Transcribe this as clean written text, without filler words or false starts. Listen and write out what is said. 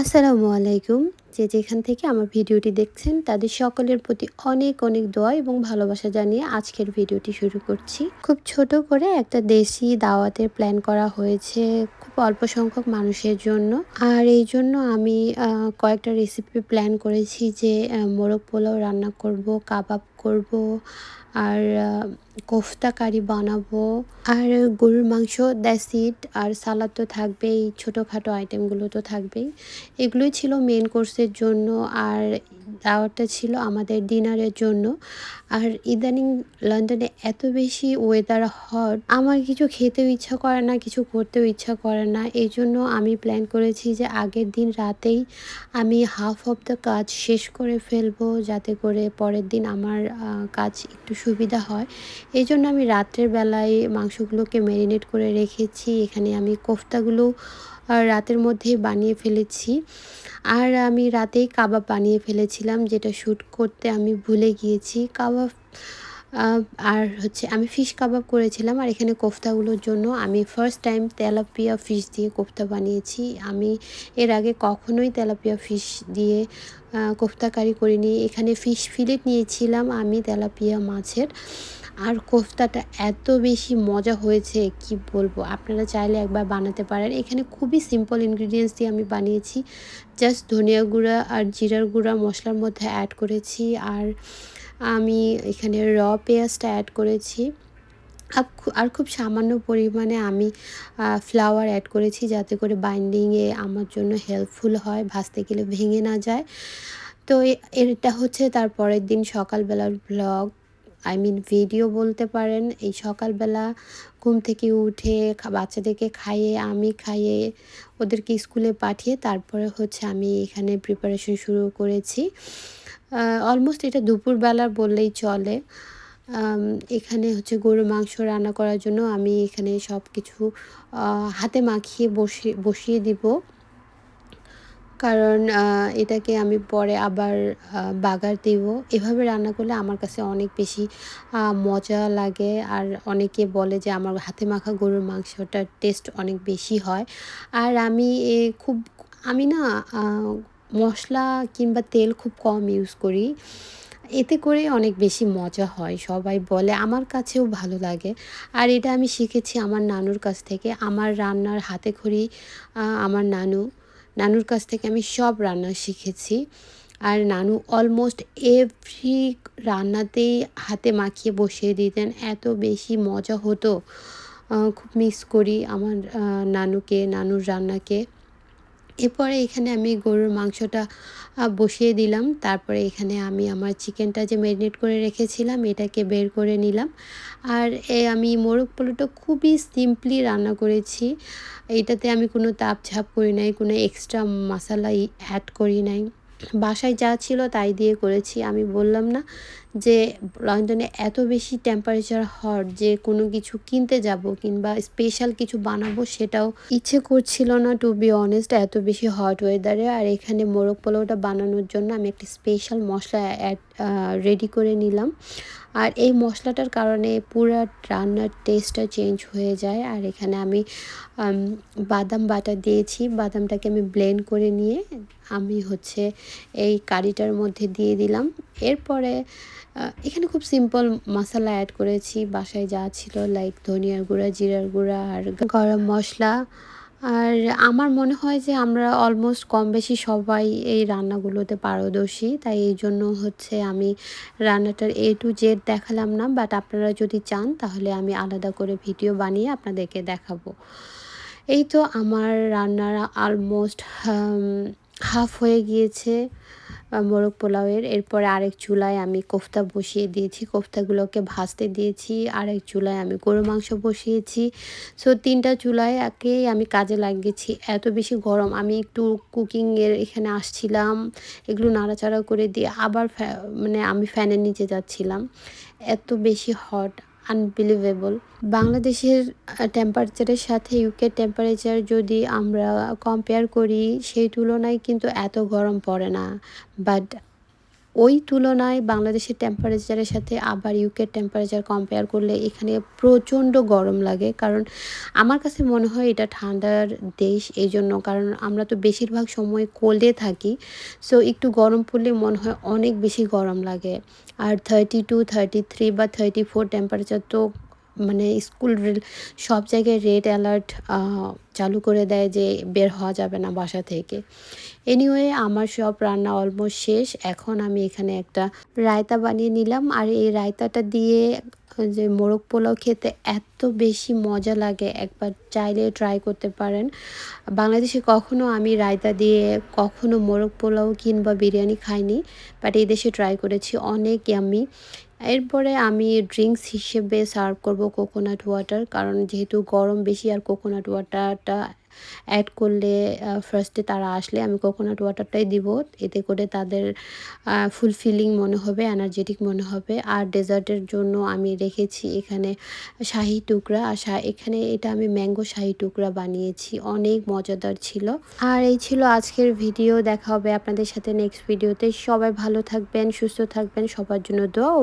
আসসালামু আলাইকুম। যে যেখান থেকে আমার ভিডিওটি দেখছেন তাদের সকলের প্রতি অনেক অনেক দোয়া এবং ভালোবাসা জানিয়ে আজকের ভিডিওটি শুরু করছি। খুব ছোট করে একটা দেশি দাওয়াতের প্ল্যান করা হয়েছে খুব অল্প সংখ্যক মানুষের জন্য। আর এই জন্য আমি কয়েকটা রেসিপি প্ল্যান করেছি যে মোরগ পোলাও রান্না করব, কাবাব করব, আর কোফতা কারি বানাবো, আর গরুর মাংস, দ্যাটস ইট। আর সালাদ তো থাকবেই, ছোটোখাটো আইটেমগুলো তো থাকবেই। এগুলোই ছিল মেন কোর্সের জন্য। আর দাওয়াতটা ছিল আমাদের ডিনারের জন্য। আর ইদানিং লন্ডনে এত বেশি ওয়েদার হট, আমার কিছু খেতেও ইচ্ছা করে না, কিছু করতেও ইচ্ছা করে না। এই জন্য আমি প্ল্যান করেছি যে আগের দিন রাতেই আমি হাফ অফ দ্য কাজ শেষ করে ফেলবো, যাতে করে পরের দিন আমার কাজ একটু সুবিধা হয়। এই জন্য আমি রাত্রের বেলায় মাংসগুলোকে ম্যারিনেট করে রেখেছি। এখানে আমি কোফতাগুলো রাতের মধ্যেই বানিয়ে ফেলেছি। আর আমি রাতেই কাবাব বানিয়ে ফেলেছিলাম, যেটা শ্যুট করতে আমি ভুলে গিয়েছি। কাবাব আর হচ্ছে আমি ফিশ কাবাব করেছিলাম। আর এখানে কোফতাগুলোর জন্য আমি ফার্স্ট টাইম তেলাপিয়া ফিশ দিয়ে কোফতা বানিয়েছি। আমি এর আগে কখনোই তেলাপিয়া ফিশ দিয়ে কোফতা কারি করিনি। এখানে ফিশ ফিলেট নিয়েছিলাম আমি তেলাপিয়া মাছের। আর কোফতাটা এত বেশি মজা হয়েছে কি বলবো, আপনারা চাইলে একবার বানাতে পারেন। এখানে খুবই সিম্পল ইনগ্রিডিয়েন্টস দিয়ে আমি বানিয়েছি। জাস্ট ধনিয়া গুঁড়া আর জিরার গুঁড়া মশলার মধ্যে অ্যাড করেছি। আর আমি এখানে পেঁয়াজটা অ্যাড করেছি। আর খুব সামান্য পরিমাণে আমি ফ্লাওয়ার অ্যাড করেছি, যাতে করে বাইন্ডিংয়ে আমার জন্য হেল্পফুল হয়, ভাজতে গেলে ভেঙে না যায়। তো এটা হচ্ছে তার পরের দিন সকালবেলার ব্লগ, আই মিন ভিডিও বলতে পারেন। এই সকালবেলা ঘুম থেকে উঠে বাচ্চাদেরকে খাইয়ে, আমি খাইয়ে, ওদেরকে স্কুলে পাঠিয়ে তারপরে হচ্ছে আমি এখানে প্রিপারেশন শুরু করেছি। অলমোস্ট এটা দুপুরবেলা বললেই চলে। এখানে হচ্ছে গরুর মাংস রান্না করার জন্য আমি এখানে সব কিছু হাতে মাখিয়ে বসিয়ে দিব। কারণ এটাকে আমি পরে আবার বাগার দিব। এভাবে রান্না করলে আমার কাছে অনেক বেশি মজা লাগে। আর অনেকে বলে যে আমার হাতে মাখা গরুর মাংসটার টেস্ট অনেক বেশি হয়। আর আমি না মশলা কিংবা তেল খুব কম ইউজ করি। এতে করে অনেক বেশি মজা হয়, সবাই বলে, আমার কাছেও ভালো লাগে। আর এটা আমি শিখেছি আমার নানুর কাছ থেকে। আমার রান্নার হাতেখড়ি আমার নানুর কাছ থেকে আমি সব রান্না শিখেছি। আর নানু অলমোস্ট এভরি রান্নাতেই হাতে মাখিয়ে বসিয়ে দিতেন, এত বেশি মজা হতো। খুব মিস করি আমার নানুর রান্নাকে। এরপরে এখানে আমি গরুর মাংসটা বসিয়ে দিলাম। তারপরে এখানে আমি আমার চিকেনটা যে ম্যারিনেট করে রেখেছিলাম এটাকে বের করে নিলাম। আর আমি মোরগ পোলাওটা খুবই সিম্পলি রান্না করেছি। এটাতে আমি কোনো তাপঝাপ করি নাই, কোনো এক্সট্রা মশলা অ্যাড করি নাই। বাসায় যা ছিল তাই দিয়ে করেছি। আমি বললাম না যে লন্ডনে এত বেশি টেম্পারেচার হট যে কোনো কিছু কিনতে যাব কিংবা স্পেশাল কিছু বানাবো সেটাও ইচ্ছে করছিল না, টু বি অনেস্ট, এত বেশি হট ওয়েদারে। আর এখানে মোরগ পোলাওটা বানানোর জন্য আমি একটা স্পেশাল মশলা রেডি করে নিলাম। আর এই মশলাটার কারণে পুরো রান্নার টেস্টটা চেঞ্জ হয়ে যায়। আর এখানে আমি বাদাম বাটা দিয়েছি। বাদামটাকে আমি ব্লেন্ড করে নিয়ে আমি হচ্ছে এই কারিটার মধ্যে দিয়ে দিলাম। এরপরে এখানে খুব সিম্পল মশলা অ্যাড করেছি, বাসায় যা ছিল, লাইক ধনিয়ার গুঁড়া, জিরার গুঁড়া আর গরম মশলা। আর আমার মনে হয় যে আমরা অলমোস্ট কম বেশি সবাই এই রান্নাগুলোতে পারদর্শী। তাই এই জন্য হচ্ছে আমি রান্নাটার A to Z দেখালাম না, বাট আপনারা যদি চান তাহলে আমি আলাদা করে ভিডিও বানিয়ে আপনাদেরকে দেখাবো। এই তো আমার রান্নার অলমোস্ট হাফ হয়ে গিয়েছে মোরগ পোলাওয়ের। এরপরে আরেক চুলায় আমি কোফতা বসিয়ে দিয়েছি, কোফতাগুলোকে ভাজতে দিয়েছি। আরেক চুলায় আমি গরুর মাংস বসিয়েছি। সো 3টা চুলায় আমি কাজে লাগিয়েছি। এত বেশি গরম, আমি একটু কুকিংয়ের এখানে আসছিলাম, এগুলো নাড়াচাড়া করে দিয়ে আবার মানে আমি ফ্যানের নিচে যাচ্ছিলাম, এত বেশি হট, আনবিলিভেবল। বাংলাদেশের টেম্পারেচারের সাথে ইউকের টেম্পারেচার যদি আমরা কম্পেয়ার করি, সেই তুলনায় কিন্তু এত গরম পড়ে না। বাট ওই তুলনায় বাংলাদেশের টেম্পারেচারের সাথে আবার ইউকের টেম্পারেচার কম্পেয়ার করলে এখানে প্রচণ্ড গরম লাগে। কারণ আমার কাছে মনে হয় এটা ঠান্ডার দেশ এইজন্য, কারণ আমরা তো বেশিরভাগ সময় কোল্ডে থাকি। সো একটু গরম পড়লে মনে হয় অনেক বেশি গরম লাগে। আর 32, 33 বা 34 টেম্পারেচার তো মানে সব জায়গায় রেড অ্যালার্ট চালু করে দেয় যে বের হওয়া যাবে না বাসা থেকে। এনিওয়ে আমার সব রান্না অলমোস্ট শেষ। এখন আমি এখানে একটা রায়তা বানিয়ে নিলাম। আর এই রায়তাটা দিয়ে যে মোরগ পোলাও খেতে এত বেশি মজা লাগে, একবার চাইলে ট্রাই করতে পারেন। বাংলাদেশে কখনো আমি রায়তা দিয়ে কখনো মোরগ পোলাও কিংবা বিরিয়ানি খাইনি, বাট এই দেশে ট্রাই করেছি, অনেক ইয়াম্মি। এরপরে আমি ড্রিঙ্কস হিসেবে সার্ভ করব কোকোনাট ওয়াটার, কারণ যেহেতু গরম বেশি আর কোকোনাট ওয়াটারটা অ্যাড করলে ফার্স্টে তারা আসলে আমি কোকোনাট ওয়াটারটাই দিব। এতে করে তাদের ফুলফিলিং মনে হবে, এনার্জেটিক মনে হবে। আর ডেজার্টের জন্য আমি রেখেছি এখানে শাহি টুকরা। আর এখানে এটা আমি ম্যাঙ্গো শাহি টুকরা বানিয়েছি, অনেক মজাদার ছিল। আর এই ছিল আজকের ভিডিও। দেখা হবে আপনাদের সাথে নেক্সট ভিডিওতে। সবাই ভালো থাকবেন, সুস্থ থাকবেন, সবার জন্য দোয়া ও